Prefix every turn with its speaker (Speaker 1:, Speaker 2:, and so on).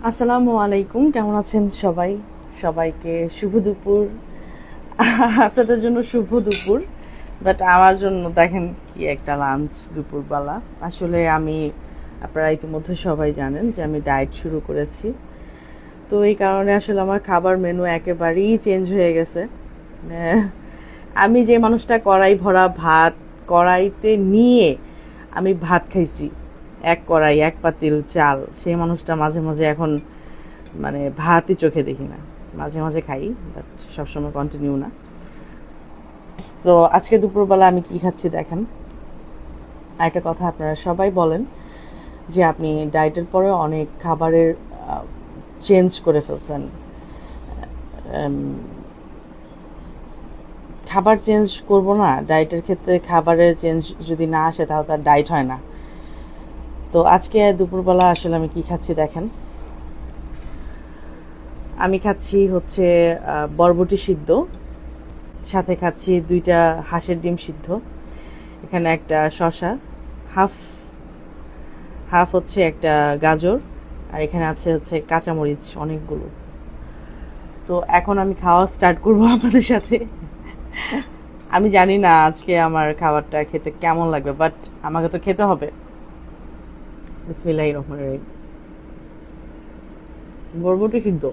Speaker 1: আসসালামু আলাইকুম, কেমন আছেন সবাই? সবাইকে শুভ দুপুর। আপনাদের জন্য শুভ দুপুর, বাট আমার জন্য দেখেন কি একটা লাঞ্চ দুপুরবেলা। আসলে আমি, আপনারা ইতিমধ্যে সবাই জানেন যে আমি ডায়েট শুরু করেছি। তো এই কারণে আসলে আমার খাবার মেনু একেবারেই চেঞ্জ হয়ে গেছে। আহ, আমি যে মানুষটা কড়াই ভরা ভাত কড়াইতে নিয়ে আমি ভাত খাইছি, এক কড়াই এক পাতিল চাল, সেই মানুষটা মাঝে মাঝে এখন মানে ভাতই চোখে দেখি না। মাঝে মাঝে খাই, বাট সবসময় কন্টিনিউ না। তো আজকে দুপুরবেলা আমি কি খাচ্ছি দেখেন। আরেকটা কথা, আপনারা সবাই বলেন যে আপনি ডায়েটের পরে অনেক খাবারের চেঞ্জ করে ফেলছেন। খাবার চেঞ্জ করব না, ডায়েটের ক্ষেত্রে খাবারের চেঞ্জ যদি না আসে তাহলে তার ডায়েট হয় না। তো আজকে দুপুরবেলা আসলে আমি কি খাচ্ছি দেখেন। আমি খাচ্ছি হচ্ছে বরবটি সিদ্ধ, সাথে খাচ্ছি 2টা হাঁসের ডিম সিদ্ধ, এখানে একটা শসা, হাফ হাফ হচ্ছে একটা গাজর, আর এখানে আছে হচ্ছে কাঁচামরিচ অনেকগুলো। তো এখন আমি খাওয়া স্টার্ট করবো আপনাদের সাথে। আমি জানি না আজকে আমার খাবারটা খেতে কেমন লাগবে, বাট আমাকে তো খেতে হবে। বিসমিল্লাহির রহমানির রহিম। বরবটি সিদ্ধ